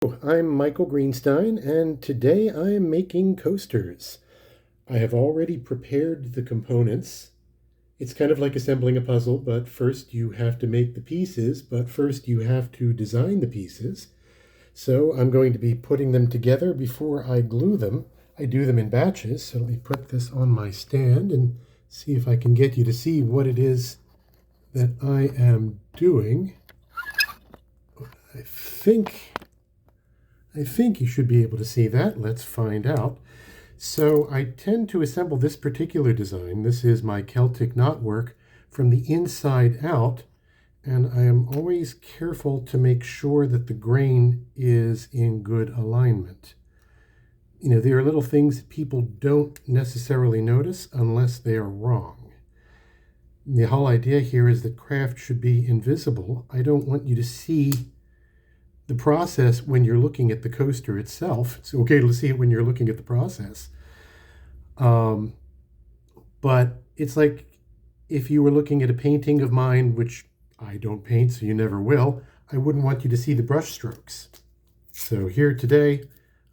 I'm Michael Greenstein, and today I am making coasters. I have already prepared the components. It's kind of like assembling a puzzle, but first you have to make the pieces, but first you have to design the pieces. So I'm going to be putting them together before I glue them. I do them in batches, so let me put this on my stand and see if I can get you to see what it is that I am doing. I think I think you should be able to see that. Let's find out. So I tend to assemble this particular design. This is my Celtic knotwork from the inside out, and I am always careful to make sure that the grain is in good alignment. You know, there are little things that people don't necessarily notice unless they are wrong. The whole idea here is that craft should be invisible. I don't want you to see the process when you're looking at the coaster itself. It's okay to see it when you're looking at the process. But it's like if you were looking at a painting of mine, which I don't paint, so you never will, I wouldn't want you to see the brush strokes. So here today,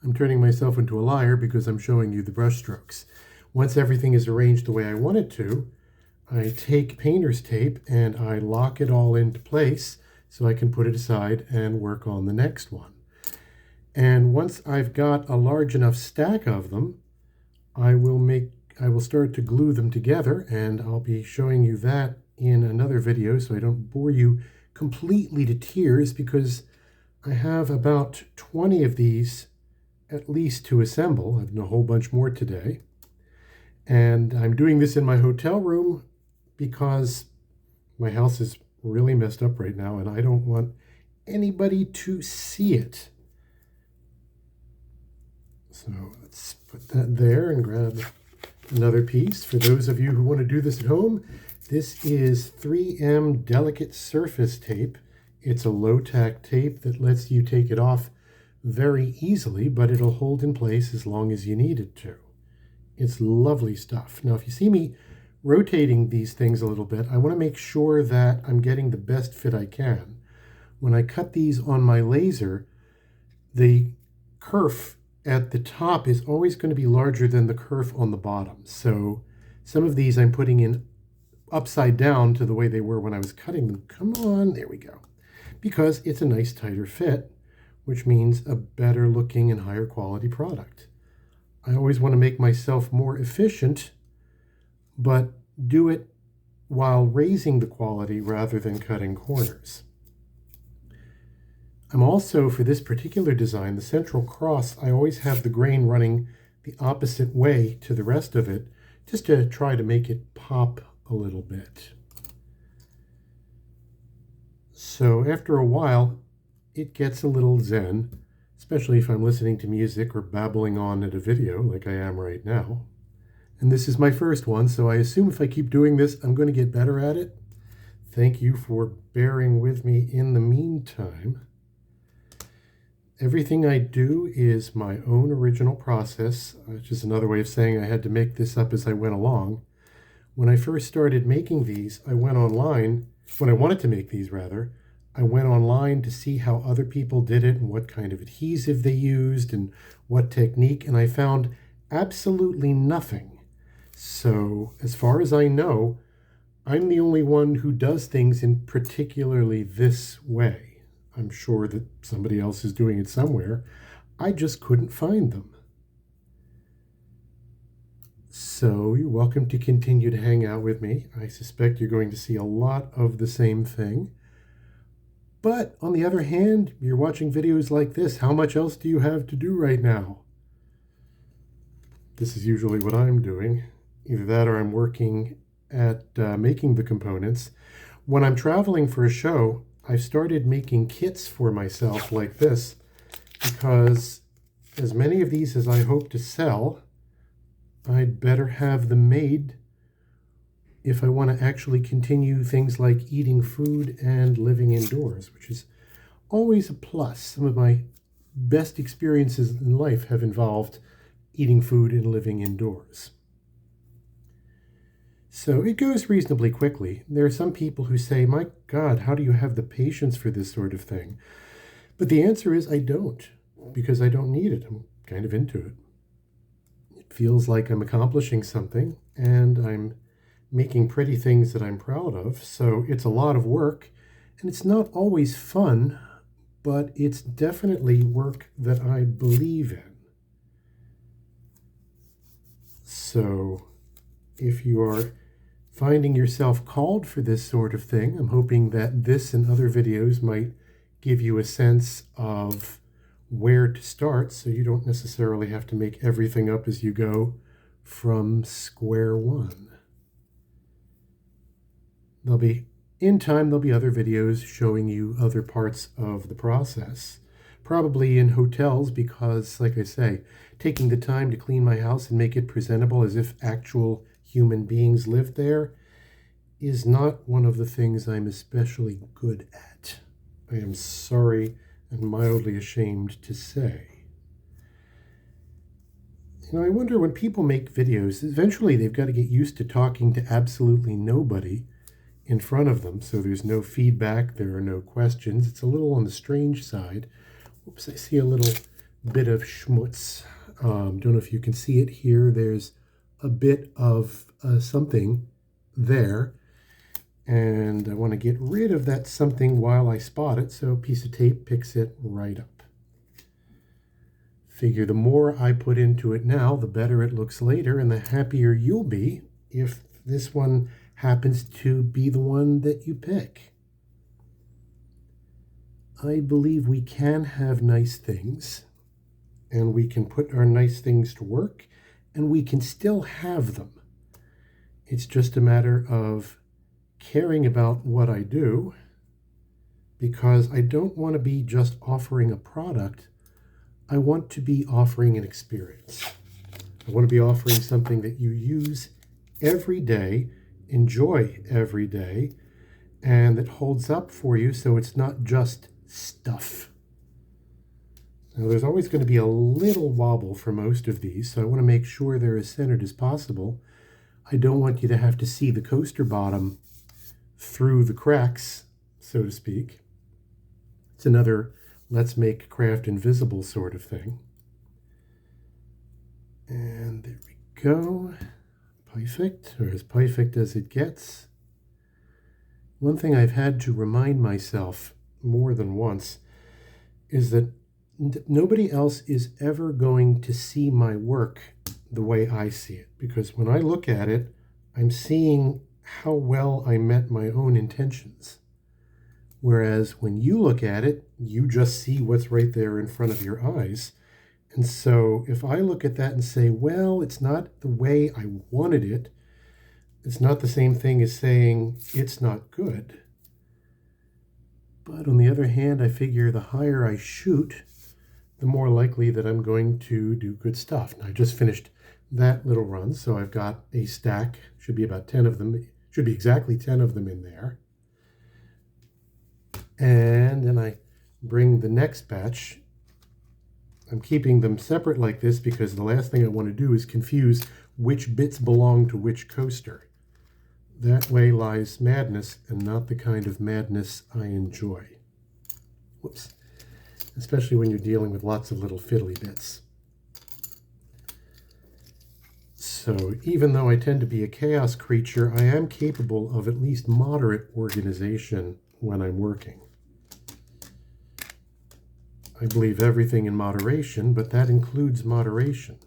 I'm turning myself into a liar because I'm showing you the brush strokes. Once everything is arranged the way I want it to, I take painter's tape and I lock it all into place so I can put it aside and work on the next one. And once I've got a large enough stack of them, I will start to glue them together, and I'll be showing you that in another video so I don't bore you completely to tears, because I have about 20 of these at least to assemble. I've done a whole bunch more today. And I'm doing this in my hotel room because my house is really messed up right now and I don't want anybody to see it. So let's put that there and grab another piece. For those of you who want to do this at home, this is 3M Delicate Surface Tape. It's a low-tack tape that lets you take it off very easily, but it'll hold in place as long as you need it to. It's lovely stuff. Now, if you see me rotating these things a little bit, I want to make sure that I'm getting the best fit I can. When I cut these on my laser, the kerf at the top is always going to be larger than the kerf on the bottom. So some of these I'm putting in upside down to the way they were when I was cutting them. Come on, there we go. Because it's a nice tighter fit, which means a better looking and higher quality product. I always want to make myself more efficient, but do it while raising the quality rather than cutting corners. I'm also, for this particular design, the central cross, I always have the grain running the opposite way to the rest of it, just to try to make it pop a little bit. So after a while, it gets a little zen, especially if I'm listening to music or babbling on at a video like I am right now. And this is my first one, so I assume if I keep doing this, I'm going to get better at it. Thank you for bearing with me in the meantime. Everything I do is my own original process, which is another way of saying I had to make this up as I went along. When I first started making these, I went online, when I wanted to make these rather, I went online to see how other people did it and what kind of adhesive they used and what technique, and I found absolutely nothing. So as far as I know, I'm the only one who does things in particularly this way. I'm sure that somebody else is doing it somewhere. I just couldn't find them. So you're welcome to continue to hang out with me. I suspect you're going to see a lot of the same thing. But on the other hand, you're watching videos like this. How much else do you have to do right now? This is usually what I'm doing. Either that or I'm working at making the components. When I'm traveling for a show, I've started making kits for myself like this because as many of these as I hope to sell, I'd better have them made if I want to actually continue things like eating food and living indoors, which is always a plus. Some of my best experiences in life have involved eating food and living indoors. So it goes reasonably quickly. There are some people who say, my God, how do you have the patience for this sort of thing? But the answer is I don't. because I don't need it. I'm kind of into it. It feels like I'm accomplishing something, and I'm making pretty things that I'm proud of. So it's a lot of work, and it's not always fun, but it's definitely work that I believe in. So if you are finding yourself called for this sort of thing, I'm hoping that this and other videos might give you a sense of where to start, so you don't necessarily have to make everything up as you go from square one. In time, there'll be other videos showing you other parts of the process, probably in hotels, because, like I say, taking the time to clean my house and make it presentable as if actual human beings lived there is not one of the things I'm especially good at. I am sorry and mildly ashamed to say. I wonder, when people make videos, eventually they've got to get used to talking to absolutely nobody in front of them, so there's no feedback, there are no questions. It's a little on the strange side. Oops, I see a little bit of schmutz. Don't know if you can see it here. There's a bit of something there, and I want to get rid of that something while I spot it, so a piece of tape picks it right up. Figure the more I put into it now, the better it looks later, and the happier you'll be if this one happens to be the one that you pick. I believe we can have nice things, and we can put our nice things to work, and we can still have them. It's just a matter of caring about what I do, because I don't want to be just offering a product. I want to be offering an experience. I want to be offering something that you use every day, enjoy every day, and that holds up for you, so it's not just stuff. Now, there's always going to be a little wobble for most of these, so I want to make sure they're as centered as possible. I don't want you to have to see the coaster bottom through the cracks, so to speak. It's another let's make craft invisible sort of thing. And there we go. Perfect, or as perfect as it gets. One thing I've had to remind myself more than once is that nobody else is ever going to see my work the way I see it, because when I look at it, I'm seeing how well I met my own intentions. Whereas when you look at it, you just see what's right there in front of your eyes. And so if I look at that and say, well, it's not the way I wanted it, it's not the same thing as saying it's not good. But on the other hand, I figure the higher I shoot, the more likely that I'm going to do good stuff. Now, I just finished that little run, so I've got a stack, should be about 10 of them, should be exactly 10 of them in there. And then I bring the next batch. I'm keeping them separate like this because the last thing I want to do is confuse which bits belong to which coaster. That way lies madness, and not the kind of madness I enjoy. Whoops. Especially when you're dealing with lots of little fiddly bits. So even though I tend to be a chaos creature, I am capable of at least moderate organization when I'm working. I believe everything in moderation, but that includes moderation.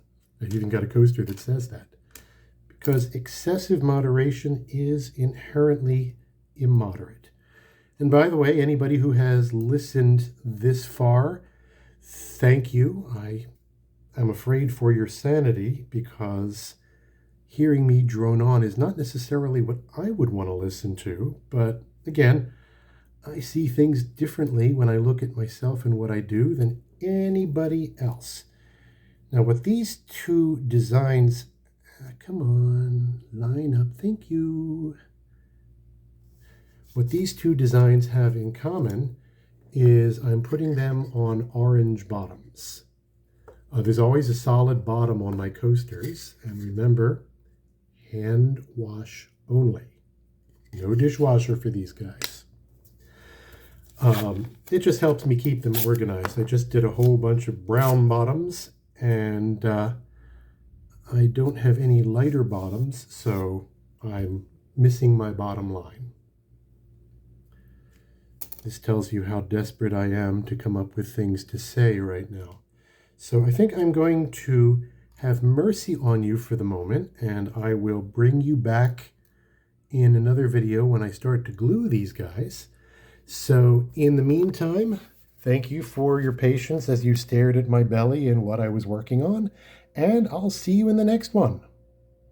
I've even got a coaster that says that. Because excessive moderation is inherently immoderate. And by the way, anybody who has listened this far, thank you. I am afraid for your sanity, because hearing me drone on is not necessarily what I would want to listen to. But again, I see things differently when I look at myself and what I do than anybody else. Now, what these two designs, come on, line up, thank you. What these two designs have in common is I'm putting them on orange bottoms. There's always a solid bottom on my coasters, and remember, hand wash only. No dishwasher for these guys. It just helps me keep them organized. I just did a whole bunch of brown bottoms, and I don't have any lighter bottoms, so I'm missing my bottom line. This tells you how desperate I am to come up with things to say right now. So I think I'm going to have mercy on you for the moment, and I will bring you back in another video when I start to glue these guys. So in the meantime, thank you for your patience as you stared at my belly and what I was working on, and I'll see you in the next one.